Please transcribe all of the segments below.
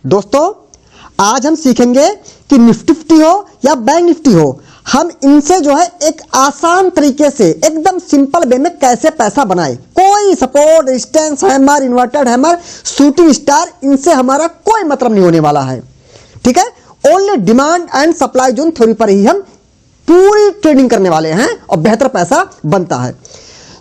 दोस्तों आज हम सीखेंगे कि निफ्टी 50 हो या बैंक निफ्टी हो, हम इनसे जो है एक आसान तरीके से एकदम सिंपल वे में कैसे पैसा बनाए। कोई support, resistance, hammer, inverted hammer, shooting star, इनसे हमारा कोई मतलब नहीं होने वाला है। ठीक है, only demand and supply zone theory पर ही हम पूरी ट्रेडिंग करने वाले हैं और बेहतर पैसा बनता है।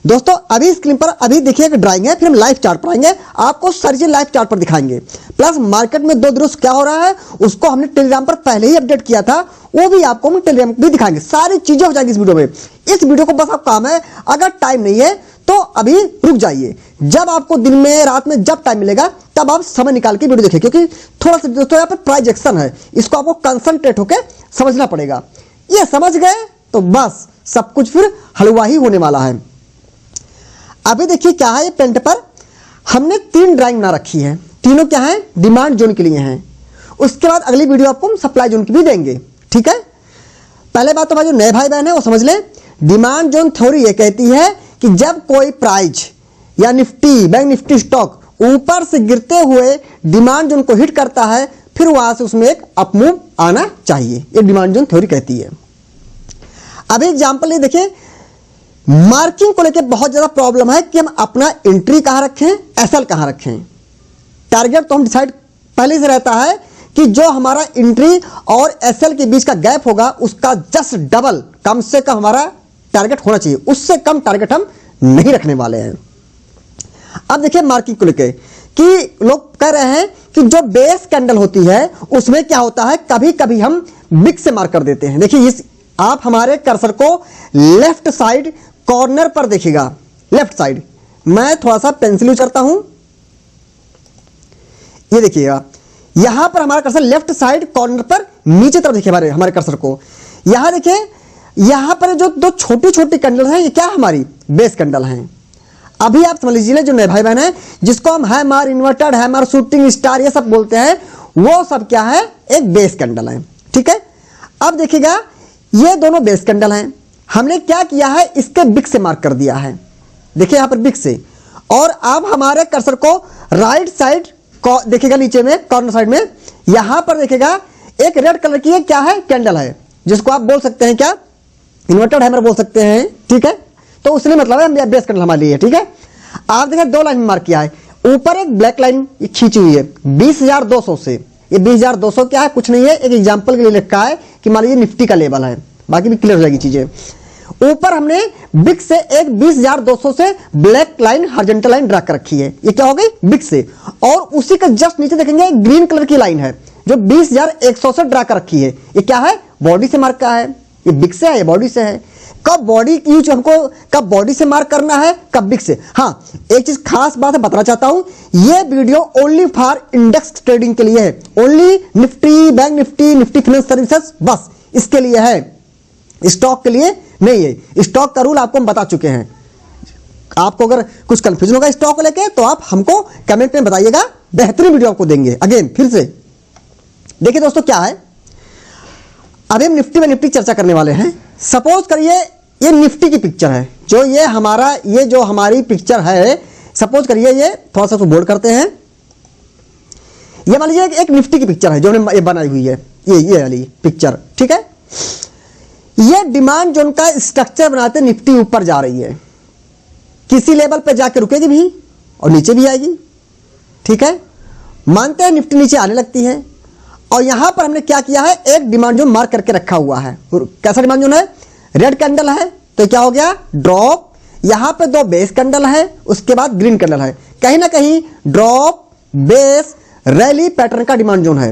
दोस्तों अभी स्क्रीन पर अभी देखिए एक ड्राइंग है, फिर हम लाइव चार्ट पर आएंगे, आपको सारी चीज लाइव चार्ट पर दिखाएंगे। प्लस मार्केट में दो दिनों से क्या हो रहा है उसको हमने टेलीग्राम पर पहले ही अपडेट किया था, वो भी आपको हम टेलीग्राम भी दिखाएंगे। सारी चीजें हो जाएंगी इस वीडियो में। इस वीडियो को बस आप काम है, अगर टाइम नहीं है तो अभी रुक जाइए, जब आपको दिन में रात में जब टाइम मिलेगा तब आप समय निकाल के वीडियो देखिए, क्योंकि थोड़ा सा दोस्तों यहाँ पर प्राइस एक्शन है, इसको आपको कंसंट्रेट होकर समझना पड़ेगा। ये समझ गए तो बस सब कुछ फिर हलवा ही होने वाला है। अभी देखिए क्या है, ये पेंट पर हमने 3 ड्राइंग बना रखी है, तीनों क्या है डिमांड जोन के लिए हैं। उसके बाद अगली वीडियो आपको हम सप्लाई जोन की भी देंगे। ठीक है, पहले बात तो भाई जो नए भाई बहन है वो समझ लें, डिमांड जोन थ्योरी ये कहती है कि जब कोई प्राइस या निफ्टी, बैंक निफ्टी स्टॉक ऊपर से गिरते हुए डिमांड जोन को हिट करता है, फिर वहां से उसमें एक अपमूव आना चाहिए, ये डिमांड जोन थ्योरी कहती है। अभी एग्जाम्पल ये देखिए, मार्किंग को लेकर बहुत ज्यादा प्रॉब्लम है कि हम अपना एंट्री कहां रखें, एसएल कहां रखें। टारगेट तो हम डिसाइड पहले से रहता है कि जो हमारा एंट्री और एसएल के बीच का गैप होगा उसका जस्ट डबल कम से कम हमारा टारगेट होना चाहिए, उससे कम टारगेट हम नहीं रखने वाले हैं। अब देखिए मार्किंग को लेकर कि लोग कह रहे हैं कि जो बेस कैंडल होती है उसमें क्या होता है, कभी कभी हम बिग से मार्क कर देते हैं। देखिए इस आप हमारे कर्सर को लेफ्ट साइड कॉर्नर पर देखिएगा, लेफ्ट साइड, मैं थोड़ा सा पेंसिल यूज करता हूं, ये देखिएगा यहां पर हमारा कर्सर लेफ्ट साइड कॉर्नर पर नीचे तरफ देखिए हमारे कर्सर को, यहां देखिए यहां पर जो दो छोटी छोटी कैंडल हैं ये क्या हमारी बेस कैंडल हैं। अभी आप समझ लीजिए जो नए भाई बहन है जिसको हम hammer, inverted hammer, shooting star ये सब बोलते हैं, वो सब क्या है एक बेस कैंडल है। ठीक है, अब देखिएगा ये दोनों बेस कैंडल हैं, हमने क्या किया है इसके बिग से मार्क कर दिया है, देखिए यहां पर बिग से, और अब हमारे कर्सर को राइट साइड देखिएगा नीचे में कॉर्नर साइड में, यहां पर देखिएगा एक रेड कलर की क्या है कैंडल है, जिसको आप बोल सकते हैं क्या इन्वर्टेड हैमर बोल सकते हैं। ठीक है, तो उसने मतलब है बेस कैंडल हमारे लिए। ठीक है, आप देखिए 2 लाइन में मार्क किया है, ऊपर एक ब्लैक लाइन खींची हुई है 20,200 से, ये 20,200 क्या है कुछ नहीं है, एक एग्जांपल के लिए लिखा है कि मान लीजिए निफ्टी का लेवल है, बाकी भी क्लियर हो जाएगी चीजें। ऊपर हमने बिग से एक 20,200 से black line horizontal line draw कर रखी है, ये क्या हो गई बिग से, और उसी का जस्ट नीचे देखेंगे एक ग्रीन कलर की लाइन है जो 20,100 से ड्रा कर रखी है, ये क्या है बॉडी से मार्क का है, ये बिग से है, ये बॉडी से है। कब बॉडी यूज हमको कब बॉडी से मार्क करना है, कब बिग से। हाँ एक चीज खास बात है बताना चाहता हूं, ये video only for index trading के लिए है, only Nifty, bank Nifty, Nifty finance services, बस इसके लिए है, स्टॉक के लिए नहीं है। स्टॉक का रूल आपको हम बता चुके हैं, आपको अगर कुछ कंफ्यूजन होगा स्टॉक को लेके तो आप हमको कमेंट में बताइएगा, बेहतरीन वीडियो आपको देंगे। अगेन फिर से देखिए दोस्तों क्या है, अभी हम निफ्टी में निफ्टी चर्चा करने वाले हैं। सपोज करिए ये निफ्टी की पिक्चर है, जो ये हमारा ये जो हमारी पिक्चर है, सपोज करिए ये थोड़ा सा बोल्ड करते हैं, ये मान लीजिए एक निफ्टी की पिक्चर है जो हमने ये बनाई हुई है, ये वाली पिक्चर। ठीक है, ये डिमांड जोन का स्ट्रक्चर बनाते निफ्टी ऊपर जा रही है, किसी लेवल पे जाके रुकेगी भी और नीचे भी आएगी। ठीक है, मानते हैं निफ्टी नीचे आने लगती है, और यहां पर हमने क्या किया है एक डिमांड जोन मार्क करके रखा हुआ है। कैसा डिमांड जोन है, रेड कैंडल है तो क्या हो गया ड्रॉप, यहां पे 2 बेस कैंडल है, उसके बाद ग्रीन कैंडल है, कहीं ना कहीं ड्रॉप, बेस, रैली पैटर्न का डिमांड जोन है।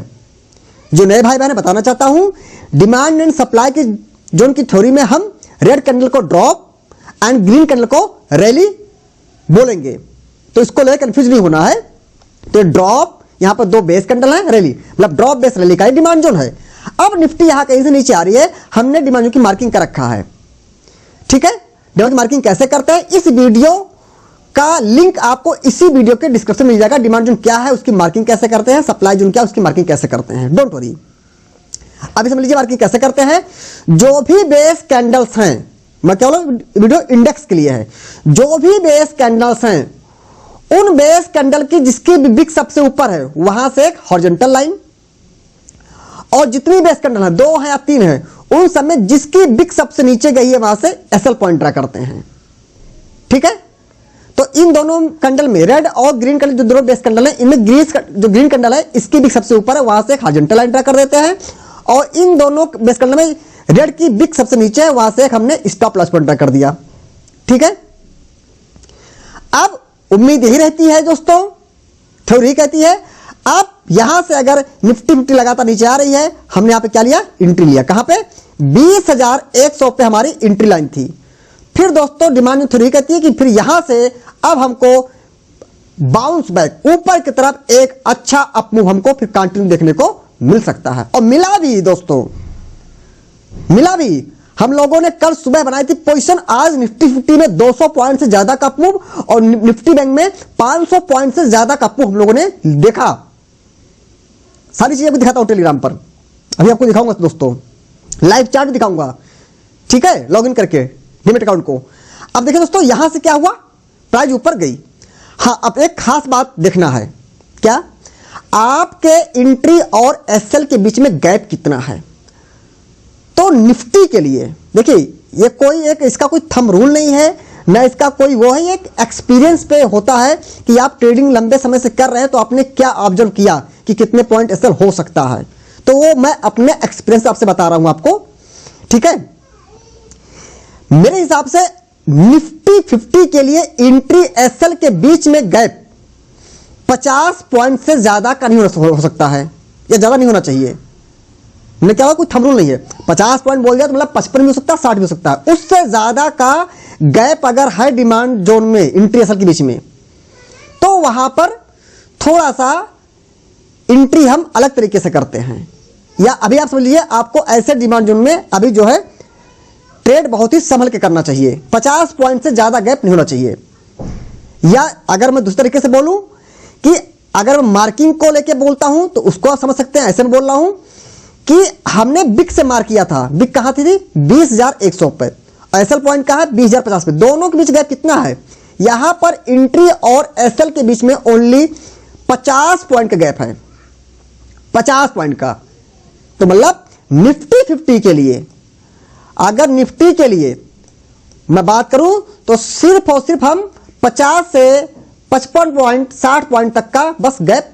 जो नए भाई बहन बताना चाहता हूं, डिमांड एंड सप्लाई की जोन की थ्योरी में हम रेड कैंडल को ड्रॉप एंड ग्रीन कैंडल को रैली बोलेंगे, तो इसको लेकर कंफ्यूज नहीं होना है। तो ड्रॉप यहां पर 2 बेस कैंडल है, रैली मतलब ड्रॉप बेस रैली का डिमांड जोन है। अब निफ्टी यहां कहीं से नीचे आ रही है, हमने डिमांड जोन की मार्किंग कर रखा है। ठीक है, डिमांड की मार्किंग कैसे करते हैं, इस वीडियो का लिंक आपको इसी वीडियो के डिस्क्रिप्शन में मिल जाएगा। डिमांड जोन क्या है उसकी मार्किंग कैसे करते हैं, सप्लाई जोन क्या है उसकी मार्किंग कैसे करते हैं, डोंट वरी। अभी समझ लीजिए मार्किंग कैसे करते हैं, जो भी बेस कैंडल्स हैं, मैं क्या बोला वीडियो इंडेक्स के लिए है, जो भी बेस कैंडल्स हैं उन बेस कैंडल की जिसकी विक सबसे ऊपर है वहां से एक हॉरिजॉन्टल लाइन, और जितनी बेस कैंडल है 2 है या 3 है उन सब में जिसकी विक सबसे नीचे गई है वहां से एसएल पॉइंट ड्रा करते हैं। ठीक है, तो इन दोनों कैंडल में रेड और ग्रीन कैंडल जो दोनों बेस कैंडल है इनमें जो ग्रीन कैंडल है इसकी विक सबसे ऊपर है वहां से एक हॉरिजॉन्टल लाइन ड्रा कर देते हैं, और इन दोनों बेस कैंडल में रेड की विक सबसे नीचे है वहां से एक हमने स्टॉप लॉस पॉइंट ड्रा कर दिया। ठीक है, अब उम्मीद यही रहती है दोस्तों, थ्योरी कहती है अब यहां से अगर निफ्टी लगातार नीचे आ रही है, हमने यहां पे क्या लिया, एंट्री लिया। कहां पे, 20,100 पे हमारी एंट्री लाइन थी। फिर दोस्तों डिमांड थ्योरी कहती है कि फिर यहां से अब हमको बाउंस बैक ऊपर की तरफ एक अच्छा अप मूव हमको फिर कंटिन्यू देखने को मिल सकता है, और मिला भी दोस्तों, मिला भी। हम लोगों ने कल सुबह बनाई थी पोजीशन, आज निफ्टी 50 में 200 पॉइंट से ज्यादा का अप मूव और निफ्टी बैंक में 500 पॉइंट से ज्यादा का अप मूव हम लोगों ने देखा। सारी चीजें आपको दिखाता हूं टेलीग्राम पर, अभी आपको दिखाऊंगा दोस्तों, लाइव चार्ट दिखाऊंगा। ठीक है, लॉगिन करके डीमैट अकाउंट को। अब देखिए दोस्तों यहां से क्या हुआ, प्राइस ऊपर गई। हाँ, अब एक खास बात देखना है, क्या आपके एंट्री और एसएल के बीच में गैप कितना है। तो निफ्टी के लिए देखिए ये कोई एक इसका कोई थंब रूल नहीं है, ना इसका कोई वो है, एक एक्सपीरियंस पे होता है कि आप ट्रेडिंग लंबे समय से कर रहे हैं तो आपने क्या ऑब्जर्व किया कि कितने पॉइंट एसएल हो सकता है, तो वो मैं अपने एक्सपीरियंस आपसे बता रहा हूं आपको। ठीक है, मेरे हिसाब से निफ्टी 50 के लिए एंट्री एसएल के बीच में गैप 50 पॉइंट से ज्यादा का नहीं हो सकता है, या ज्यादा नहीं होना चाहिए। मैंने क्या कोई थंब रूल नहीं है, 50 पॉइंट बोल दिया तो मतलब 55 भी हो सकता है, 60 भी हो सकता है। उससे ज्यादा का गैप अगर है डिमांड जोन में एंट्री एसएल के बीच में, तो वहां पर थोड़ा सा एंट्री हम अलग तरीके से करते हैं। या अभी आप समझ लीजिए आपको ऐसे डिमांड जोन में अभी जो है ट्रेड बहुत ही संभल के करना चाहिए, 50 पॉइंट से ज्यादा गैप नहीं होना चाहिए। या अगर मैं दूसरे तरीके से बोलूं कि अगर मैं मार्किंग को लेके बोलता हूं तो उसको आप समझ सकते हैं, ऐसे में बोल रहा हूं कि हमने बिक से मार्क किया था, बिक कहां थी 20,100 पे, एसएल पॉइंट कहां है 20,050 पे, दोनों के बीच गैप कितना है, यहां पर एंट्री और एसएल के बीच में ओनली 50 पॉइंट का गैप है, 50 पॉइंट का। तो मतलब निफ्टी 50 के लिए, अगर निफ्टी के लिए मैं बात करूं तो सिर्फ और सिर्फ हम 50 से 55 पॉइंट 60 पॉइंट तक का बस गैप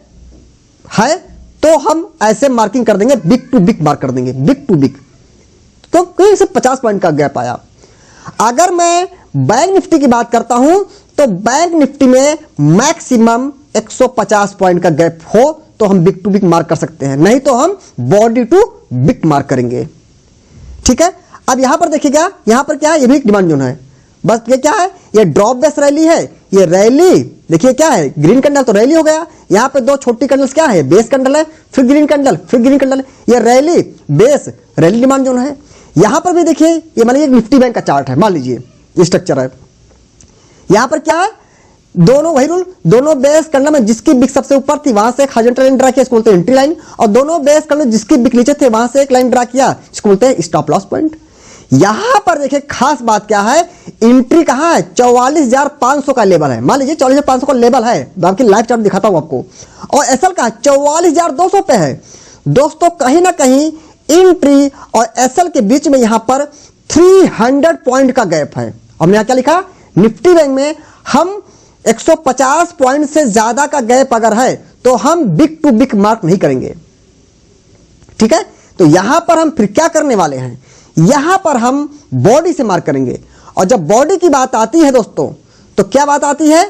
है, तो हम ऐसे मार्किंग कर देंगे, बिग टू बिग मार्क कर देंगे, बिग टू बिग, तो कहीं से 50 पॉइंट का गैप आया। अगर मैं बैंक निफ्टी की बात करता हूं तो बैंक निफ्टी में मैक्सिमम 150 पॉइंट का गैप हो तो हम बिग टू बिग मार्क कर सकते हैं, नहीं तो हम बॉडी टू बिग मार्क करेंगे। ठीक है, अब यहां पर देखिएगा, यहां पर क्या है, ये भी एक डिमांड जोन है, बस ये क्या है, ये ड्रॉप बेस रैली है, ये रैली देखिए क्या है, ग्रीन कैंडल तो रैली हो गया, यहां पे 2 छोटी कैंडल्स क्या है, बेस कैंडल है, फिर ग्रीन कैंडल, फिर ग्रीन कैंडल, ये rally base rally demand zone है। यहां पर भी देखिए, ये मान लीजिए निफ्टी बैंक का चार्ट है, मान लीजिए ये स्ट्रक्चर है, यहां पर क्या है, दोनों वही रूल, दोनों बेस कैंडल में जिसकी बिक सबसे ऊपर थी वहां से एक हॉरिजॉन्टल लाइन ड्रा किया, इसको बोलते हैं एंट्री लाइन, और दोनों बेस कैंडल जिसकी बिक नीचे थे वहां से एक लाइन ड्रा किया, इसको बोलते हैं स्टॉप लॉस पॉइंट। यहां पर देखिए खास बात क्या है, एंट्री कहां है, 44,500 का लेवल है, मान लीजिए 44,500 का लेवल है, आपकी लाइव चार्ट दिखाता हूं आपको, और एसएल का 44,200 पे है। दोस्तों कहीं ना कहीं एंट्री और एसएल के बीच में यहां पर 300 पॉइंट का गैप है। हमने यहां क्या लिखा, निफ्टी बैंक में हम 150 पॉइंट से ज्यादा का गैप अगर है तो हम बिग टू बिग मार्क नहीं करेंगे। ठीक है, तो यहां पर हम फिर क्या करने वाले हैं, यहां पर हम बॉडी से मार्क करेंगे, और जब बॉडी की बात आती है दोस्तों तो क्या बात आती है,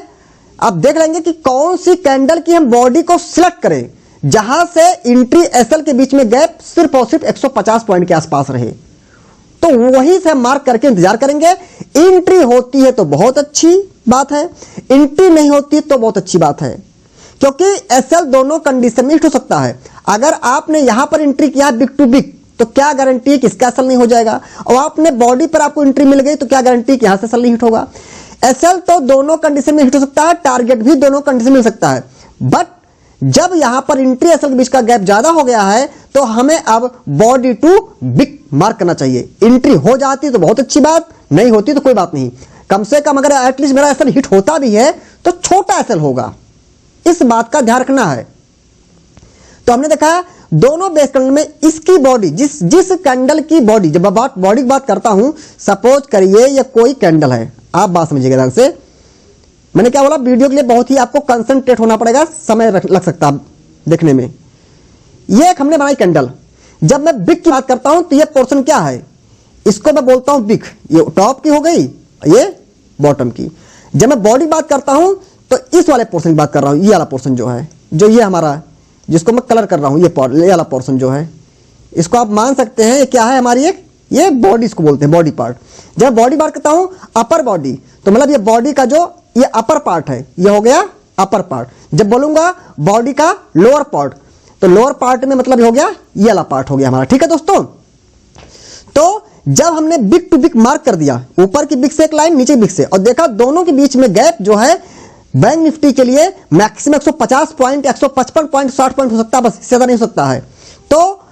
आप देख लेंगे कि कौन सी कैंडल की हम बॉडी को सिलेक्ट करें जहां से एंट्री एसएल के बीच में गैप सिर्फ और सिर्फ 150 पॉइंट के आसपास रहे, तो वहीं से मार्क करके इंतजार करेंगे। एंट्री होती है तो बहुत अच्छी बात है, एंट्री नहीं होती तो बहुत अच्छी बात है, क्योंकि एसएल दोनों कंडीशन में हिट हो सकता है। अगर आपने यहां पर एंट्री किया बिग टू बिग तो क्या गारंटी है कि इसका एसएल नहीं हो जाएगा, और आपने बॉडी पर आपको एंट्री मिल गई तो क्या गारंटी कि यहां से एसएल नहीं हिट होगा। एसएल तो दोनों कंडीशन में हिट हो सकता है, टारगेट भी दोनों कंडीशन में मिल सकता है, बट जब यहां पर एंट्री एसएल के बीच का गैप ज्यादा हो गया है तो हमें अब बॉडी टू बिग मार्क करना चाहिए। एंट्री हो जाती तो बहुत अच्छी बात, नहीं होती तो कोई बात नहीं, कम से कम अगर एटलीस्ट मेरा एसएल हिट होता भी है तो छोटा एसएल होगा, इस बात का ध्यान रखना है। तो हमने देखा दोनों बेस कैंडल में इसकी बॉडी, जिस कैंडल की बॉडी, जब बॉडी की बात करता हूं, सपोज करिए ये कोई कैंडल है, आप बात समझिएगा ध्यान से। मैंने क्या बोला, वीडियो के लिए बहुत ही आपको कंसंट्रेट होना पड़ेगा, समय लग सकता है देखने में। ये एक हमने बनाई कैंडल। जब मैं बिग की बात करता हूं तो ये पोर्शन क्या है, इसको मैं बोलता हूं बिग, ये टॉप की हो गई, ये बॉटम की। जब मैं बॉडी बात करता हूं तो इस वाले पोर्शन की बात कर रहा हूं, ये वाला पोर्शन जो है, जो ये हमारा, जिसको मैं कलर कर रहा हूं, ये वाला पोर्शन जो है, इसको आप मान सकते हैं ये क्या है हमारी, एक ये बॉडी, इसको बोलते हैं बॉडी पार्ट। जब बॉडी बात करता हूं अपर बॉडी, तो मतलब ये बॉडी का जो ये अपर पार्ट है, ये हो गया अपर पार्ट। जब बोलूंगा बॉडी का लोअर पार्ट, तो लोअर पार्ट में मतलब हो गया ये वाला पार्ट हो गया हमारा। ठीक है दोस्तों, तो जब हमने बिग टू बिग मार्क कर दिया, ऊपर की बिग से एक लाइन, नीचे बिग से, और देखा दोनों के बीच में गैप जो है बैंक निफ्टी के लिए मैक्सिमम 150 पॉइंट, 155 पॉइंट, 60 पॉइंट हो सकता है, बस इससे ज्यादा नहीं हो सकता है। तो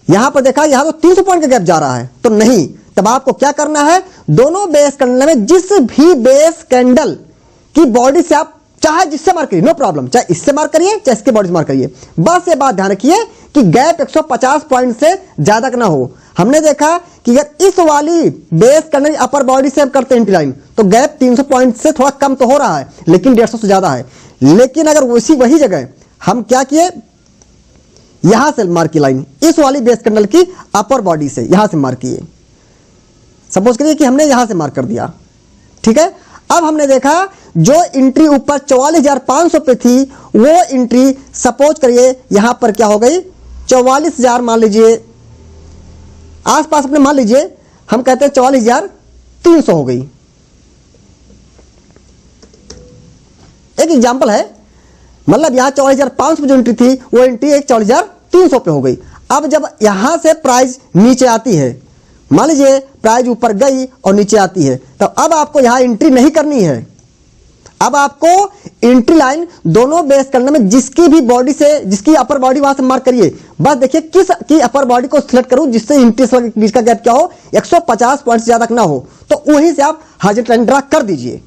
यहां पर देखा, यहां तो 300 पॉइंट का गैप जा रहा है, तो नहीं, तब आपको क्या करना है, दोनों बेस कैंडल में जिस भी बेस कैंडल की बॉडी से आप चाहे जिससे मार करिए, नो प्रॉब्लम, चाहे इससे मार करिए चाहे इसके बॉडी से मार करिए, बस ये बात ध्यान रखिए कि गैप 150 पॉइंट से ज्यादा का ना हो। हमने देखा कि अगर इस वाली बेस कैंडल अपर बॉडी से हम करते हैं एंट्री लाइन, तो गैप 300 पॉइंट से थोड़ा कम तो हो रहा है, लेकिन 150 से ज्यादा है। लेकिन अगर वही जगह हम क्या किए, यहां से मार की लाइन, इस वाली बेस कैंडल की अपर बॉडी से यहां से मार किए, सपोज करिए कि हमने यहां से मार कर दिया। ठीक है, अब हमने देखा जो एंट्री ऊपर 44,500 पे थी, वो एंट्री सपोज करिए यहां पर क्या हो गई, 44,000 मान लीजिए, आसपास अपने मान लीजिए, हम कहते हैं 44,300 हो गई। एक एग्जांपल है, मतलब यहां 44,500 पे जो एंट्री थी, वो एंट्री एक 44,300 पे हो गई। अब जब यहां से प्राइस नीचे आती है, मान लीजिए प्राइस ऊपर गई और नीचे आती है, तो अब आपको यहां एंट्री नहीं करनी है। अब आपको एंट्री लाइन दोनों बेस कैंडल में जिसकी भी बॉडी से, जिसकी अपर बॉडी वहां से मार्क करिए, बस देखिए किस की अपर बॉडी को सिलेक्ट करूं जिससे एंट्री के बीच का गैप क्या हो, 150 पॉइंट से ज्यादा ना हो, तो वहीं से आप हाजिर लाइन ड्रा कर दीजिए।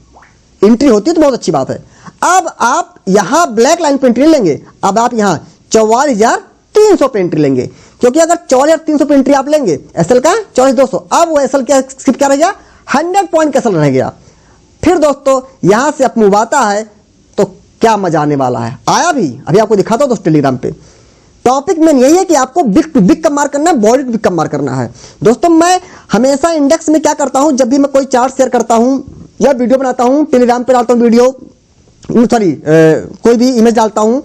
एंट्री होती है तो बहुत अच्छी बात है। अब आप यहां ब्लैक लाइन पे एंट्री लेंगे, अब आप यहां 44,300 पे एंट्री लेंगे, क्योंकि अगर 44,300 पे एंट्री आप लेंगे, एसएल का 44,200, अब वो एसएल क्या स्किप क्या रह गया, 100 पॉइंट का एसएल रह गया। फिर दोस्तों यहां से अप मूव आता है तो क्या मजा आने वाला है, आया भी, अभी आपको दिखाता हूं दोस्तों टेलीग्राम पे। टॉपिक मेन यही है कि आपको बिग टू बिग कब मार करना है, बॉडी टू बिग कब मार करना है। दोस्तों मैं हमेशा इंडेक्स में क्या करता हूं, जब भी मैं कोई चार्ट शेयर करता हूं या वीडियो बनाता हूं, टेलीग्राम पे डालता हूं वीडियो, सॉरी कोई भी इमेज डालता हूं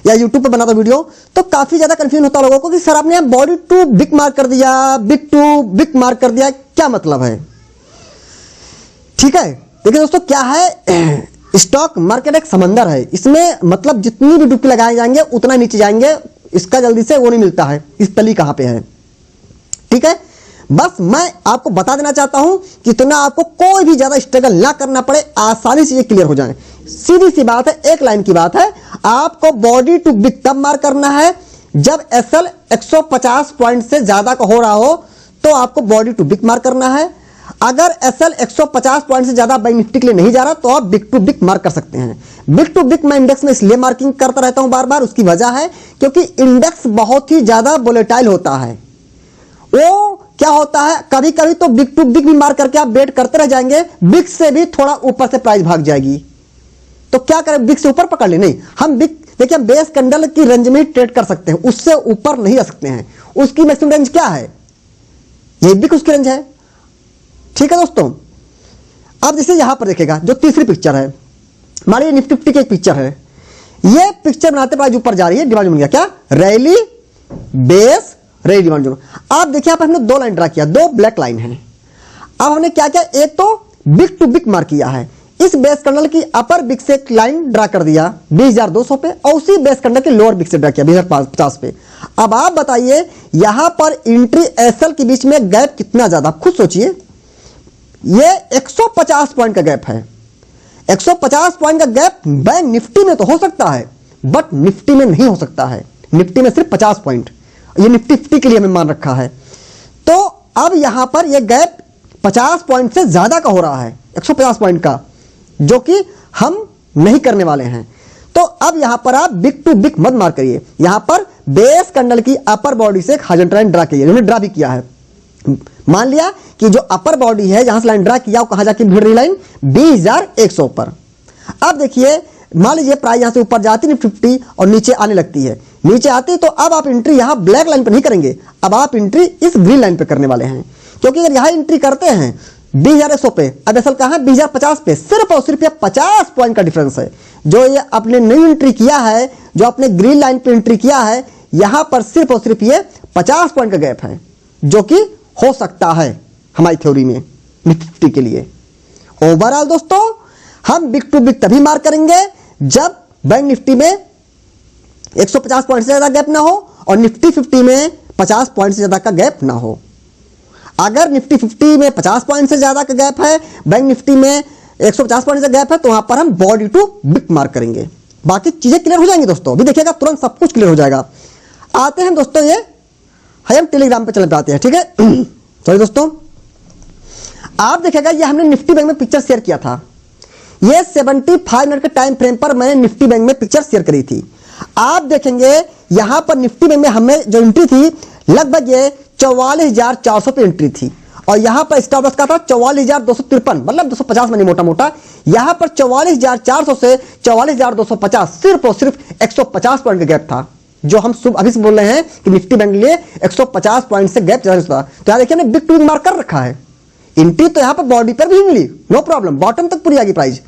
या यूट्यूब पे बनाता हूं वीडियो, तो काफी ज्यादा कंफ्यूजन होता है लोगों को कि सर आपने बॉडी टू बिग मार्क कर दिया, बिग टू बिग मार्क कर दिया, क्या मतलब है। ठीक है, देखिए दोस्तों क्या है, स्टॉक मार्केट एक समंदर है, इसमें मतलब जितनी भी डुबकी लगाए जाएंगे उतना नीचे जाएंगे, इसका जल्दी से वो नहीं मिलता है, इस तली कहां पे है। ठीक है, बस मैं आपको बता देना चाहता हूं कि इतना आपको कोई भी ज्यादा स्ट्रगल ना करना पड़े, आसानी से ये क्लियर हो जाए। सीधी सी बात है, एक लाइन की बात है, आपको बॉडी टू बिग तब मार करना है जब एसएल 150 पॉइंट से ज्यादा का हो रहा हो, तो आपको बॉडी टू बिग मार करना है। अगर एसएल 150 पॉइंट से ज्यादा बैंक निफ्टी के लिए नहीं जा रहा, तो आप बिग टू बिग मार्क कर सकते हैं। बिग टू बिग मैं इंडेक्स में इसलिए मार्किंग करता रहता हूं बार बार, उसकी वजह है क्योंकि इंडेक्स बहुत ही ज्यादा वोलेटाइल होता है। वो क्या होता है, कभी कभी तो बिग टू बिग भी मार करके आप वेट करते रह जाएंगे, बिग से भी थोड़ा ऊपर से प्राइस भाग जाएगी, तो क्या करें, बिग से ऊपर पकड़ ले, नहीं, हम बिग देखिए बेस कैंडल की रेंज में ट्रेड कर सकते हैं, उससे ऊपर नहीं रख सकते हैं। उसकी मैक्सिमम रेंज क्या है, ये बिग उसकी रेंज है। ठीक है दोस्तों, अब जैसे यहां पर देखेगा जो तीसरी पिक्चर है, मान लीजिए निफ्टी 50 की एक पिक्चर है, ये पिक्चर बनाते प्राइस ऊपर जा रही है, डिमांड बन गया क्या, rally base rally demand zone. आप देखिए यहां पर हमने दो लाइन ड्रा किया, दो ब्लैक लाइन है। अब हमने क्या किया, एक तो बिग टू बिग मार्क किया है, इस बेस कैंडल की अपर बिग से एक लाइन ड्रा कर दिया 20,200 पे, और उसी बेस कैंडल के लोअर बिग से ड्रा किया 20,50 पे। अब आप बताइए यहां पर एंट्री एसएल के बीच में गैप कितना ज्यादा, आप खुद सोचिए, ये 150 पॉइंट का गैप है। 150 पॉइंट का गैप बैंक निफ्टी में तो हो सकता है, बट निफ्टी में नहीं हो सकता है, निफ्टी में सिर्फ 50 पॉइंट, ये निफ्टी 50 के लिए हमें मान रखा है। तो अब यहां पर यह गैप 50 पॉइंट से ज्यादा का हो रहा है, 150 पॉइंट का, जो कि हम नहीं करने वाले हैं। तो अब यहां पर आप बिग टू बिग मत मार करिए, यहां पर बेस कैंडल की अपर बॉडी से एक हॉरिजॉन्टल लाइन ड्रा कीजिए, ड्रा भी किया है। मान लिया कि जो अपर बॉडी है जहां से लाइन ड्रा किया वो कहां जाके भिड़ रही लाइन 20,100 पर। अब देखिए मान लीजिए प्राइस यहां से ऊपर जाती है निफ्टी 50 और नीचे आने लगती है, नीचे आती तो अब आप एंट्री यहां ब्लैक लाइन पर नहीं करेंगे, अब आप एंट्री इस ग्रीन लाइन पे करने वाले हैं। क्योंकि अगर यहां एंट्री करते हैं 20,100 पे, अब असल कहां 20,050 पे, सिर्फ और सिर्फ 50 पॉइंट का डिफरेंस है। जो ये आपने नई एंट्री किया है, जो आपने ग्रीन लाइन पे एंट्री किया है, यहां पर सिर्फ और सिर्फ ये 50 पॉइंट का गैप है, जो कि हो सकता है हमारी थ्योरी में निफ्टी के लिए। ओवरऑल दोस्तों हम बिग टू बिग तभी मार करेंगे जब बैंक निफ्टी में 150 पॉइंट से ज्यादा गैप ना हो और निफ्टी 50 में 50 पॉइंट से ज्यादा का गैप ना हो। अगर निफ्टी 50 में 50 पॉइंट से ज्यादा का गैप है, बैंक निफ्टी में 150 पॉइंट से गैप है, तो वहां पर हम बॉडी टू बिग मार्क करेंगे। बाकी चीजें क्लियर हो जाएंगी दोस्तों, अभी देखिएगा तुरंत सब कुछ क्लियर हो जाएगा। आते हैं दोस्तों, ये हम टेलीग्राम पे चले जाते हैं, ठीक है। सॉरी दोस्तों, आप देखिएगा ये हमने निफ्टी बैंक में पिक्चर शेयर किया था, ये 75 मिनट के टाइम फ्रेम पर मैंने निफ्टी बैंक में पिक्चर शेयर करी थी। आप देखेंगे यहां पर निफ्टी बैंक में हमें जो एंट्री थी लगभग ये 44,400 पे एंट्री थी और यहां पर स्टॉप लॉस का था 44,253, मतलब 250 मनी मोटा मोटा। यहां पर 44,400 से 44,250 सिर्फ और सिर्फ 150 पॉइंट का गैप था, जो हम अभी से बोल रहे हैं कि निफ्टी बैंक के लिए 150 पॉइंट से गैप ज्यादा था। तो यहां देखिए बिग टू बिग मार्क कर रखा है, एंट्री तो यहां पर बॉडी पर भी मिली, नो प्रॉब्लम, बॉटम तक पूरी आ गई प्राइस।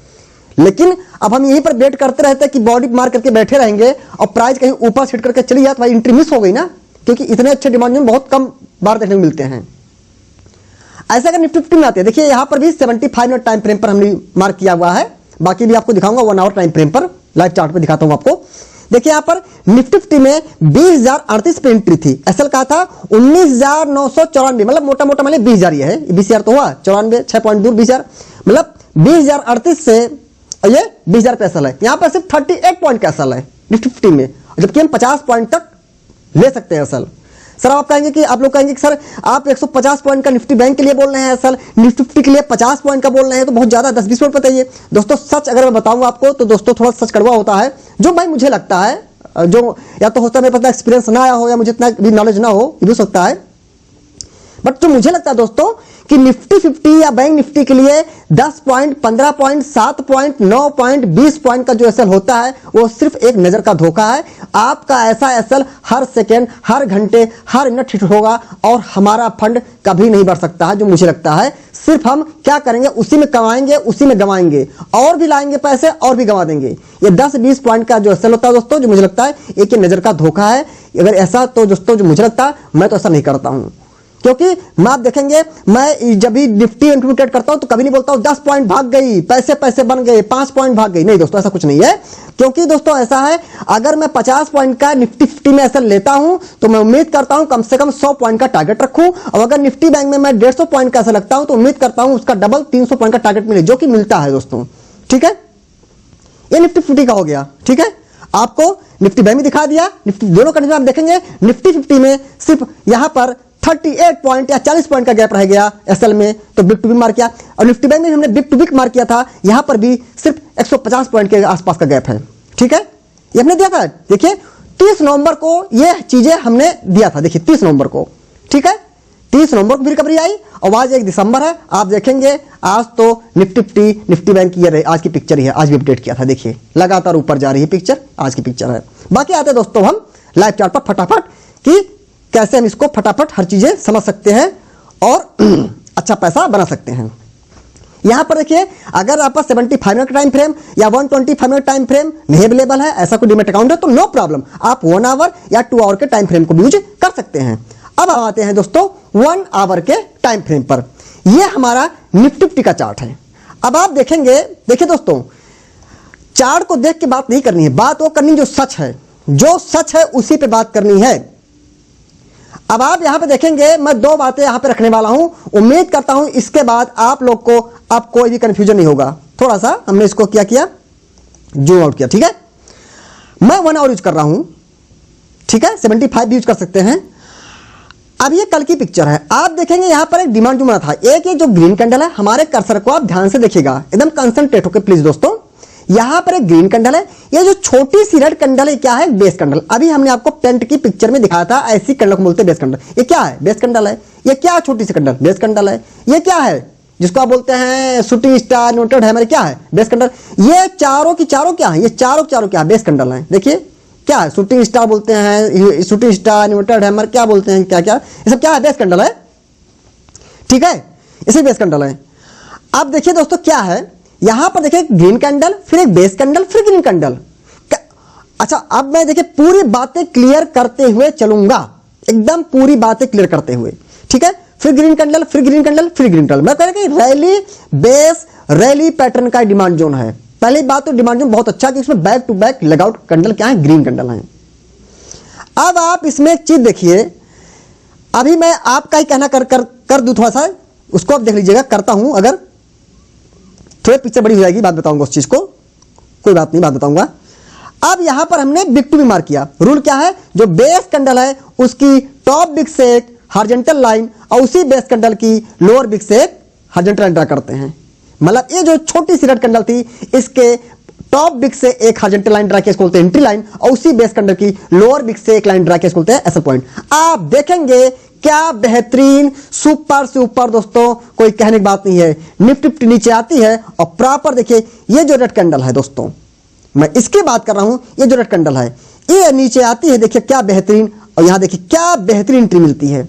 लेकिन अब हम यहीं पर वेट करते रहते हैं कि बॉडी मार करके बैठे रहेंगे और प्राइस कहीं ऊपर हिट करके चली जाए तो भाई एंट्री मिस हो गई ना, क्योंकि इतने अच्छे डिमांड में बहुत कम बार देखने को मिलते हैं। ऐसा अगर निफ्टी 50 में आते हैं, देखिए यहां पर भी 75 मिनट टाइम फ्रेम पर हमने मार्क किया हुआ है, बाकी भी आपको दिखाऊंगा 1 आवर टाइम फ्रेम पर, लाइव चार्ट पे दिखाता हूं आपको। देखिए यहां पर निफ्टी 50 में 20,038 पे एंट्री थी, असल कहा था 19,994, मतलब मोटा मोटा मतलब 20,000 ये है, 20,000 तो हुआ 94 6 पॉइंट दूर 20,000, मतलब 20,038 से ये 20,000 पे असल है। यहां पर सिर्फ 38 पॉइंट का असल है निफ्टी 50 में, जबकि हम 50 पॉइंट तक ले सकते हैं असल। सर आप कहेंगे कि आप लोग कहेंगे कि सर आप 150 पॉइंट का निफ्टी बैंक के लिए बोल रहे हैं, असल निफ्टी 50 के लिए 50 पॉइंट का बोल रहे हैं, तो बहुत ज्यादा 10-20 पॉइंट बताइए। दोस्तों सच अगर मैं बताऊं आपको तो दोस्तों थोड़ा सच कड़वा होता है, जो भाई मुझे लगता है, जो या तो होता है मेरे पास एक्सपीरियंस ना आया हो या मुझे इतना भी नॉलेज ना हो, ये भी सकता है, बट जो मुझे लगता है दोस्तों कि निफ्टी 50 या बैंक निफ्टी के लिए 10 point, 15 point, 7 point, 9 point, 20 point का जो एसएल होता है वो सिर्फ एक नजर का धोखा है। आपका ऐसा एसएल हर सेकेंड, हर घंटे, हर मिनट हिट होगा और हमारा फंड कभी नहीं बढ़ सकता है, जो मुझे लगता है। सिर्फ हम क्या करेंगे, उसी में कमाएंगे, उसी में गंवाएंगे, और भी लाएंगे पैसे और भी गंवा देंगे। ये 10-20 पॉइंट का जो एसएल होता है दोस्तों, जो मुझे लगता है एक ही नजर का धोखा है। अगर ऐसा तो दोस्तों जो मुझे लगता है, मैं तो ऐसा नहीं करता हूं, क्योंकि मैं आप देखेंगे मैं जब भी निफ्टी इंटरप्रेट करता हूं तो कभी नहीं बोलता हूं 10 पॉइंट भाग गई, पैसे बन गए, 5 पॉइंट भाग गई, नहीं दोस्तों ऐसा कुछ नहीं है। क्योंकि दोस्तों ऐसा है, अगर मैं 50 पॉइंट का निफ्टी 50 में ऐसा लेता हूं तो मैं उम्मीद करता हूं कम से कम 100 पॉइंट का टारगेट रखूं, और अगर निफ्टी बैंक में मैं 150 पॉइंट का ऐसा लगता हूं तो उम्मीद करता हूं उसका डबल 300 पॉइंट का टारगेट मिले, जो कि मिलता है दोस्तों, ठीक है। ये निफ्टी 50 का हो गया, ठीक है। आपको निफ्टी बैंक में दिखा दिया, निफ्टी दोनों कंडीशन आप देखेंगे, निफ्टी 50 में सिर्फ यहां पर 38 पॉइंट या 40 पॉइंट का गैप रह गया एसएल में, तो बिग टू बिग मार किया। और निफ्टी बैंक में हमने बिग टू बिग मार किया था, यहां पर भी सिर्फ 150 पॉइंट के आसपास का गैप है, ठीक है। ये हमने दिया था, देखिए 30 नवंबर को ये चीजें हमने दिया था, देखिए 30 नवंबर को, ठीक है। 30 नवंबर को भी रिकवरी आई और आज 1 दिसंबर है, आप देखेंगे आज तो निफ्टी 50 निफ्टी बैंक की ये आज की पिक्चर ही है, आज भी अपडेट किया था, देखिए लगातार ऊपर जा रही है पिक्चर, आज की पिक्चर है। बाकी आते हैं दोस्तों हम लाइव चार्ट पर फटाफट कि कैसे हम इसको फटाफट हर चीजें समझ सकते हैं और अच्छा पैसा बना सकते हैं। यहां पर देखिए अगर आपका 75 मिनट टाइम फ्रेम या 125 मिनट टाइम फ्रेम नहीं अवेलेबल है, ऐसा कोई डीमैट अकाउंट है, तो नो प्रॉब्लम, आप 1 आवर या 2 आवर के टाइम फ्रेम को भी यूज कर सकते हैं। अब आते हैं दोस्तों 1 आवर के टाइम फ्रेम पर, यह हमारा निफ्टी 50 का चार्ट है। अब आप देखेंगे, देखिए दोस्तों चार्ट को देख के बात नहीं करनी है, बात वो करनी जो सच है, जो सच है उसी पे बात करनी है। अब आप यहां पे देखेंगे मैं 2 बातें यहां पे रखने वाला हूं, उम्मीद करता हूं इसके बाद आप लोग को अब कोई भी कंफ्यूजन नहीं होगा। थोड़ा सा हमने इसको क्या किया, जूम आउट किया, ठीक है। मैं 1 आवर यूज कर रहा हूं, ठीक है, 75 भी यूज कर सकते हैं। अब ये कल की पिक्चर है, आप देखेंगे यहां पर एक डिमांड जो बना था, एक ये जो ग्रीन कैंडल है, हमारे कर्सर को आप ध्यान से देखिएगा, एकदम कंसंट्रेट होकर प्लीज दोस्तों। यहां पर एक ग्रीन कैंडल है, ये जो छोटी सी रेड कैंडल है क्या है? Base candle. अभी हमने आपको टेंट की पिक्चर में दिखाया था, ऐसी कैंडल को बोलते हैं बेस कैंडल। ये क्या है? बेस कैंडल है। ये क्या छोटी सी कैंडल? बेस कैंडल है। ये क्या है जिसको आप बोलते हैं शूटिंग स्टार, न्यूट्रल हैमर, क्या है? Base candle. ये चारों की चारों क्या है? ये चारों की चारों क्या है? बेस कैंडल है। देखिए क्या है? शूटिंग स्टार बोलते हैं, शूटिंग स्टार, न्यूट्रल हैमर, क्या बोलते हैं, क्या क्या, ये सब क्या है? बेस कैंडल है। ठीक है, इसी बेस कैंडल है। अब देखिए दोस्तों क्या है, यहां पर देखिए ग्रीन कैंडल, फिर एक बेस कैंडल, फिर ग्रीन कैंडल। अच्छा, अब मैं देखिए पूरी बातें क्लियर करते हुए चलूंगा, एकदम पूरी बातें क्लियर करते हुए। ठीक है, फिर ग्रीन कैंडल, फिर ग्रीन कैंडल, फिर ग्रीन कैंडल। मैं कह रहा कि रैली बेस, रैली पैटर्न का डिमांड जोन है। पहली बात तो डिमांड जोन बहुत अच्छा है कि इसमें बैक टू बैक लगआउट कैंडल क्या है? ग्रीन कैंडल है। अब आप इसमें एक चीज देखिए, अभी मैं आपका ही कहना कर दूं थोड़ा सा, उसको आप देख लीजिएगा, करता हूं। अगर थोड़ी पिक्चर बड़ी हो जाएगी, बात बताऊंगा उस चीज को, कोई बात नहीं, बात बताऊंगा। अब यहां पर हमने बिग टू बी मार्क किया। रूल क्या है? जो बेस कैंडल है उसकी टॉप बिग से एक हॉरिजॉन्टल लाइन और उसी बेस कैंडल की लोअर बिग से एक हॉरिजॉन्टल लाइन ड्रा करते हैं। मतलब ये जो छोटी सी रेड कैंडल थी, इसके टॉप बिग से एक हॉरिजॉन्टल लाइन ड्रा किया, इसको बोलते हैं एंट्री लाइन, और उसी बेस कैंडल की लोअर बिग से एक लाइन ड्रा किया, इसको बोलते हैं एसएल पॉइंट। आप देखेंगे क्या बेहतरीन, सुपर से ऊपर दोस्तों, कोई कहने की बात नहीं है। निफ्टी नीचे आती है और प्रॉपर देखिए ये जो रेड कैंडल है दोस्तों, मैं इसकी बात कर रहा हूं, ये जो रेड कैंडल है ये नीचे आती है, देखिए क्या बेहतरीन, और यहां देखिए क्या बेहतरीन एंट्री मिलती है।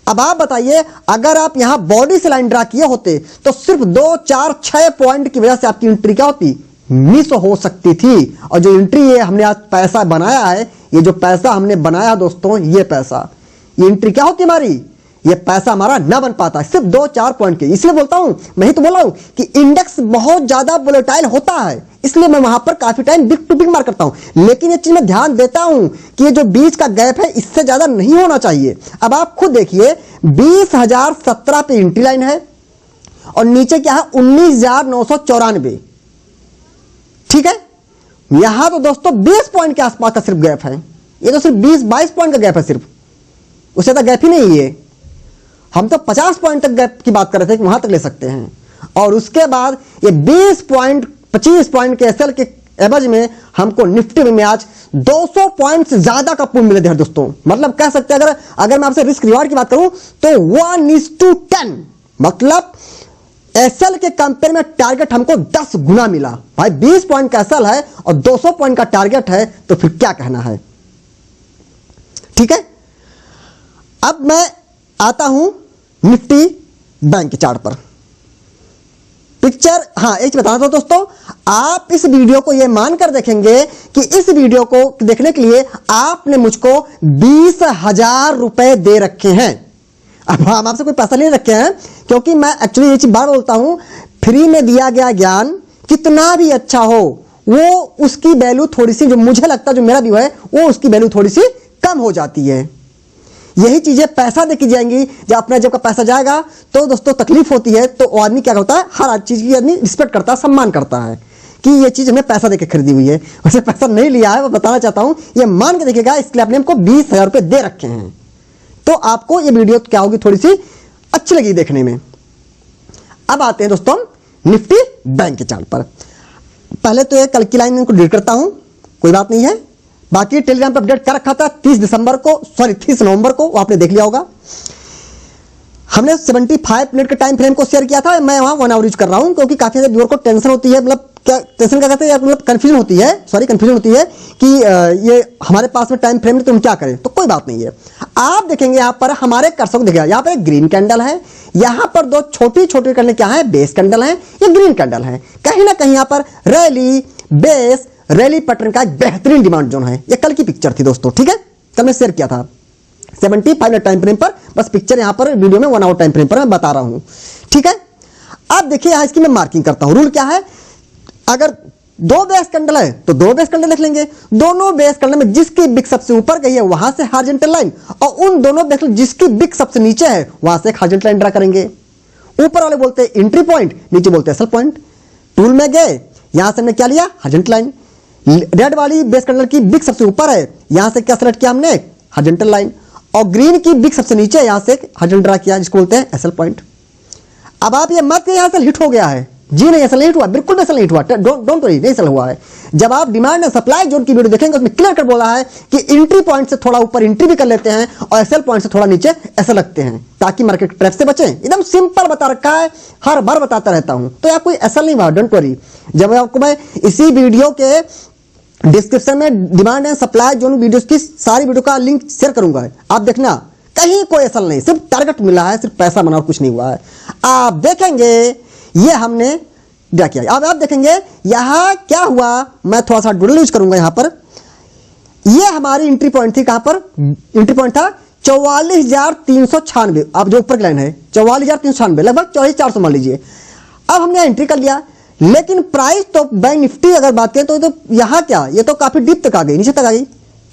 अब आप बताइए, अगर आप यहां बॉडी से लाइन ड्रा किए होते तो सिर्फ 2, 4, 6 पॉइंट की वजह से आपकी एंट्री क्या होती? मिस हो सकती थी। और जो एंट्री ये हमने आज पैसा बनाया है, ये जो पैसा हमने बनाया दोस्तों, ये पैसा, ये एंट्री क्या होती हमारी? ये पैसा हमारा ना बन पाता, सिर्फ 2-4 पॉइंट के। इसलिए बोलता हूं, मैं ही तो बोल रहा हूं कि इंडेक्स बहुत ज्यादा वोलेटाइल होता है, इसलिए मैं वहां पर काफी टाइम बिग टू बिग मार करता हूं। लेकिन ये चीज मैं ध्यान देता हूं कि ये जो बीच का गैप है इससे ज्यादा नहीं होना चाहिए। अब आप खुद देखिए, 20,017 पे एंट्री लाइन है और नीचे क्या है? 19,994। ठीक है, यहां तो दोस्तों 20 पॉइंट के आसपास का सिर्फ गैप है। ये तो सिर्फ 20-22 पॉइंट का गैप है, सिर्फ, उससे ज्यादा गैप ही नहीं है। हम तो 50 पॉइंट तक गैप की बात कर रहे थे कि वहां तक ले सकते हैं, और उसके बाद ये 20 पॉइंट 25 पॉइंट के एसएल के एवज में हमको निफ्टी में आज 200 पॉइंट से ज्यादा का पूल मिले थे दोस्तों। मतलब कह सकते हैं, अगर मैं आपसे रिस्क रिवार्ड की बात करूं तो 1:10, मतलब एसएल के कंपेयर में टारगेट हमको 10 गुना मिला। भाई 20 पॉइंट का एसएल है और 200 पॉइंट का टारगेट है, तो फिर क्या कहना है? ठीक है, अब मैं आता हूं निफ्टी बैंक के चार्ट पर। पिक्चर, हाँ एक चीज बताना था दोस्तों, आप इस वीडियो को यह मानकर देखेंगे कि इस वीडियो को देखने के लिए आपने मुझको 20,000 रुपए दे रखे हैं। अब हम आपसे कोई पैसा नहीं रखे हैं, क्योंकि मैं एक्चुअली ये चीज बार बोलता हूं, फ्री में दिया गया ज्ञान कितना भी अच्छा हो, वो उसकी वैल्यू थोड़ी सी, जो मुझे लगता है, जो मेरा व्यू है, वो उसकी वैल्यू थोड़ी सी कम हो जाती है। यही चीजें पैसा देके जाएंगी, जब अपना जब का पैसा जाएगा तो दोस्तों तकलीफ होती है। तो वो आदमी क्या होता है, हर चीज की आदमी रिस्पेक्ट करता है, सम्मान करता है कि ये चीज हमने पैसा देके खरीदी हुई है। वैसे पैसा नहीं लिया है, वो बताना चाहता हूं, ये मान के देखिएगा, इसके लिए आपने हमको 20,000 रुपए दे रखे हैं, तो आपको ये वीडियो क्या होगी, थोड़ी सी अच्छी लगी देखने में। अब आते हैं दोस्तों निफ्टी बैंक के चार्ट पर। पहले तो ये कल की लाइन इनको डिलीट करता हूं, कोई बात नहीं है। बाकी टेलीग्राम पर अपडेट कर रखा था 30 नवंबर को, वो आपने देख लिया होगा। हमने 75 मिनट के टाइम फ्रेम को शेयर किया था, मैं वहां 1 आवर यूज कर रहा हूं, क्योंकि काफी व्यूअर को टेंशन होती है, मतलब क्या टेंशन क्या कहते हैं, मतलब कंफ्यूजन होती है, कंफ्यूजन होती है कि ये हमारे पास में टाइम फ्रेम में तो हम क्या करें। तो कोई बात नहीं है, आप देखेंगे यहां पर हमारे कर्सर को देखिएगा, यहां पर एक ग्रीन कैंडल है, यहां पर 2 छोटी छोटी कैंडल क्या है, बेस कैंडल है, ये ग्रीन कैंडल है। कहीं ना कहीं यहां पर रैली बेस रैली पैटर्न का एक बेहतरीन डिमांड जोन है। ये कल की पिक्चर थी दोस्तों, ठीक है, कल मैं शेयर किया था 75 मिनट टाइम फ्रेम पर, बस पिक्चर यहां पर वीडियो में 1 आवर टाइम फ्रेम पर मैं बता रहा हूं, ठीक है। अब देखिए यहां इसकी मैं मार्किंग करता हूं। रूल क्या है, अगर 2 बेस कैंडल है तो 2 बेस कैंडल लिख लेंगे, दोनों बेस कैंडल में जिसकी बिग सबसे ऊपर गई है वहां से हॉरिजॉन्टल लाइन, और उन दोनों बेस जिसकी बिग सबसे नीचे है वहां से एक हॉरिजॉन्टल लाइन ड्रा करेंगे। ऊपर वाले बोलते हैं एंट्री पॉइंट, नीचे बोलते हैं एसएल पॉइंट। टूल में गए, यहां से हमने क्या लिया, हॉरिजॉन्टल लाइन। रेड वाली बेस कैंडल की बिग सबसे ऊपर है, यहां से क्या सेलेक्ट किया हमने, हॉरिजॉन्टल लाइन, और ग्रीन की बिग सबसे नीचे, यहां से हॉरिजॉन्टल ड्रा किया, जिसको बोलते हैं एसएल पॉइंट। अब आप ये मत, यहां से हिट हो गया है, जी नहीं, ऐसा नहीं हुआ, बिल्कुल भी ऐसा नहीं हुआ, डोंट वरी, नहीं ऐसा हुआ है। जब आप डिमांड एंड सप्लाई जोन की वीडियो देखेंगे उसमें क्लियर कर बोला है कि एंट्री पॉइंट से थोड़ा ऊपर एंट्री भी कर लेते हैं और एसएल पॉइंट से थोड़ा नीचे ऐसा लगते हैं ताकि मार्केट ट्रैप से बचें। एकदम सिंपल बता रखा है, हर बार बताता रहता हूं, तो यार कोई एसएल नहीं हुआ, डोंट वरी। जब आपको मैं इसी वीडियो के डिस्क्रिप्शन में demand and supply zone videos की सारी वीडियो का लिंक शेयर करूंगा, आप देखना, कहीं कोई एसएल नहीं, सिर्फ टारगेट मिला है, सिर्फ पैसा बना और कुछ नहीं हुआ है। आप देखेंगे ये हमने क्या किया, अब आप देखेंगे यहां क्या हुआ। मैं थोड़ा सा डुडल यूज करूंगा यहां पर। ये हमारी एंट्री पॉइंट थी, कहां पर एंट्री पॉइंट था 44,396, अब जो ऊपर की लाइन है 44,396, लगभग 44,400 मान लीजिए। अब हमने एंट्री कर लिया, लेकिन प्राइस तो बैंक निफ्टी अगर बात करें तो यहां क्या, ये तो काफी डीप तक आ गई, नीचे तक आ गई।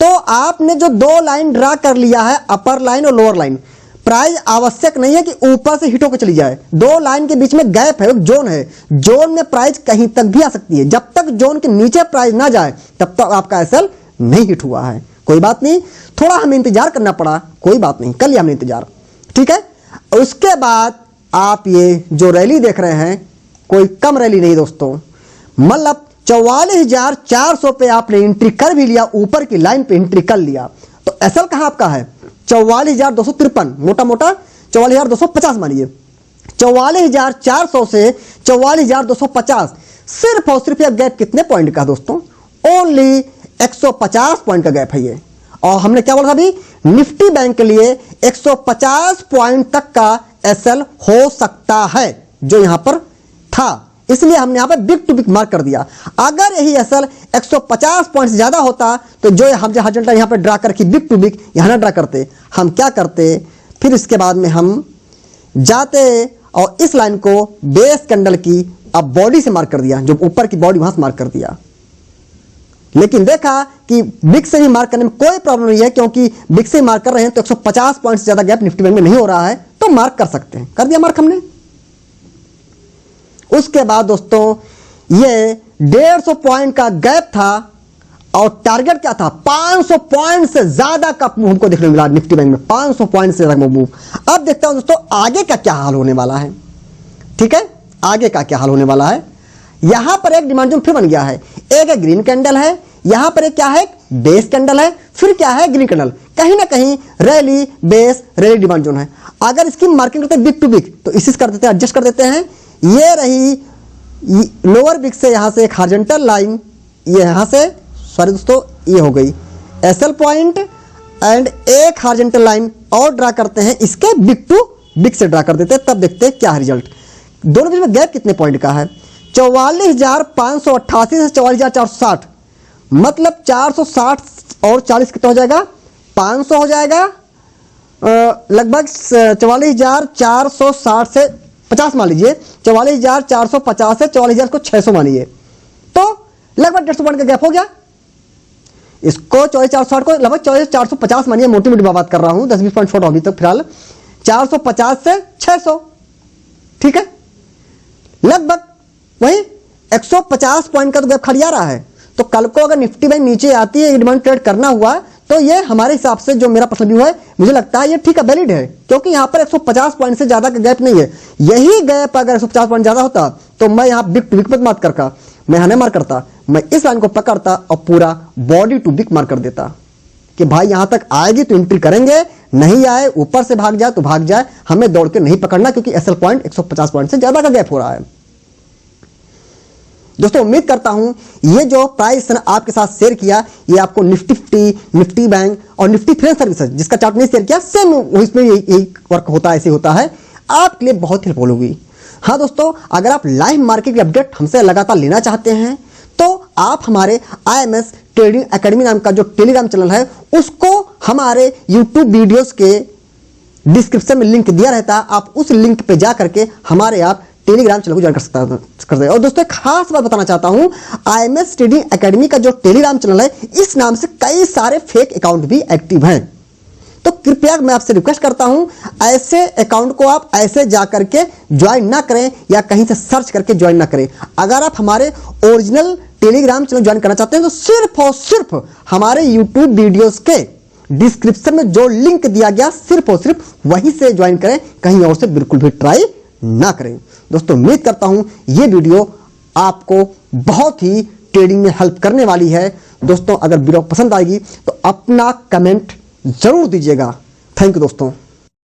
तो आपने जो दो लाइन ड्रा कर लिया है, अपर लाइन और लोअर लाइन, प्राइस आवश्यक नहीं है कि ऊपर से हिट होकर चली जाए, दो लाइन के बीच में गैप है, एक जोन है, जोन में प्राइस कहीं तक भी आ सकती है। जब तक जोन के नीचे प्राइस ना जाए तब तक आपका एसएल नहीं हिट हुआ है, कोई बात नहीं, थोड़ा हमें इंतजार करना पड़ा, कोई बात नहीं, कर लिया हमने इंतजार, ठीक है। उसके बाद आप ये जो रैली देख रहे हैं, कोई कम रैली नहीं दोस्तों, मतलब 44,400 पे आपने एंट्री कर भी लिया, ऊपर की लाइन पे एंट्री कर लिया, तो एसएल कहां आपका है 44,253, मोटा मोटा 44,250 मानिए, 44,400 से 44,250, सिर्फ और सिर्फ गैप कितने पॉइंट का दोस्तों, ओनली 150 पॉइंट का गैप है ये। और हमने क्या बोला था अभी, निफ्टी बैंक के लिए 150 पॉइंट तक का एसएल हो सकता है जो यहां पर था, इसलिए हमने यहां पर बिग टू बिग मार्क कर दिया। अगर यही एसएल 150 पॉइंट से ज्यादा होता तो जो हम हजंटा यहां पर ड्रा करके बिग टू बिग यहां ना ड्रा करते, हम क्या करते, फिर इसके बाद में हम जाते और इस लाइन को बेस कैंडल की अब बॉडी से मार्क कर दिया, जो ऊपर की बॉडी वहां से मार्क कर दिया। लेकिन देखा कि बिग से भी मार्क करने में कोई प्रॉब्लम नहीं है, क्योंकि बिग से मार्क कर रहे हैं तो 150 पॉइंट से ज्यादा गैप निफ्टी बैंक में नहीं हो रहा है, तो मार्क कर सकते हैं, कर दिया मार्क हमने। उसके बाद दोस्तों ये 150 पॉइंट का गैप था और टारगेट क्या था, 500 पॉइंट से ज्यादा का मूव हमको देखने मिला निफ्टी बैंक में, 500 पॉइंट से ज्यादा मूव। अब देखता हूं दोस्तों आगे का क्या हाल होने वाला है, ठीक है, आगे का क्या हाल होने वाला है। यहां पर एक डिमांड जोन फिर बन गया है, एक ग्रीन कैंडल है, यहां पर एक क्या है, बेस कैंडल है, फिर क्या है, ग्रीन कैंडल, कहीं ना कहीं rally base rally demand zone है। अगर इसकी मार्किंग करते हैं बिग टू बिग तो इसी कर देते हैं, एडजस्ट कर देते हैं। ये रही लोअर बिग से यहां से एक हॉरिजॉन्टल लाइन, ये यहां से सॉरी दोस्तों ये हो गई एसएल पॉइंट, एंड एक हॉरिजॉन्टल लाइन और ड्रा करते हैं, इसके बिग टू बिग से ड्रा कर देते हैं, तब देखते हैं क्या है रिजल्ट। दोनों बीच में गैप कितने पॉइंट का है, 44,588 से 44,460, मतलब 460 और 40 कितना हो जाएगा, 500 हो जाएगा, लगभग 44,460 से 50 मान लीजिए, 44,450 से 44,600 मानिए, तो लगभग 150 पॉइंट का गैप हो गया। इसको 44,460 को लगभग 44,450 मानिए, मोटी मोटी बात कर रहा हूं, 10-20 पॉइंट छोटा अभी तक फिलहाल, 450 से 600, ठीक है, लगभग वही 150 पॉइंट का तो गैप खड़िया रहा है। तो कल को अगर निफ्टी बैंक नीचे आती है, डिमांड ट्रेड करना हुआ, तो ये हमारे हिसाब से जो मेरा पर्सनल व्यू है, मुझे लगता है ये ठीक है, वैलिड है, क्योंकि यहां पर 150 पॉइंट से ज्यादा का गैप नहीं है। यही गैप अगर 150 पॉइंट ज्यादा होता तो मैं यहां बिग टू बिग मत मार्क करता, मैं यहां मार्क करता, मैं इस लाइन को पकड़ता और पूरा बॉडी टू बिग मार्क कर देता कि भाई यहां तक आएगी तो एंट्री करेंगे, नहीं आए ऊपर से भाग जाए तो भाग जाए, हमें दौड़ के नहीं पकड़ना, क्योंकि एसएल पॉइंट 150 पॉइंट से ज्यादा का गैप हो रहा है। दोस्तों उम्मीद करता हूं ये जो प्राइस आपके साथ शेयर किया, ये आपको निफ्टी बैंक और निफ्टी फाइनेंस सर्विसेज जिसका चार्ट नहीं शेयर किया, सेम इसमें यही वर्क होता है, ऐसे होता है, आपके लिए बहुत हेल्पफुल होगी। हाँ दोस्तों, अगर आप लाइव मार्केट की अपडेट हमसे लगातार लेना चाहते हैं तो आप हमारे IMS ट्रेडिंग एकेडमी नाम का जो टेलीग्राम चैनल है उसको हमारे यूट्यूब वीडियोस के डिस्क्रिप्शन में लिंक दिया रहता है, आप उस लिंक पे जा करके हमारे आप टेलीग्राम चैनल को ज्वाइन कर सकते हैं। और दोस्तों एक खास बात बताना चाहता हूं, IMS ट्रेडिंग एकेडमी का जो टेलीग्राम चैनल है, इस नाम से कई सारे फेक अकाउंट भी एक्टिव हैं, तो कृपया मैं आपसे रिक्वेस्ट करता हूं ऐसे अकाउंट को आप ऐसे जा करके ज्वाइन ना करें या कहीं से सर्च करके ज्वाइन ना करें। अगर आप हमारे ओरिजिनल टेलीग्राम चैनल ज्वाइन करना चाहते हैं तो सिर्फ और सिर्फ हमारे यूट्यूब वीडियोस के डिस्क्रिप्शन में जो लिंक दिया गया सिर्फ और सिर्फ वहीं से ज्वाइन करें, कहीं और से बिल्कुल भी ट्राई ना करें। दोस्तों उम्मीद करता हूं ये वीडियो आपको बहुत ही ट्रेडिंग में हेल्प करने वाली है। दोस्तों अगर वीडियो पसंद आएगी तो अपना कमेंट जरूर दीजिएगा। थैंक यू दोस्तों।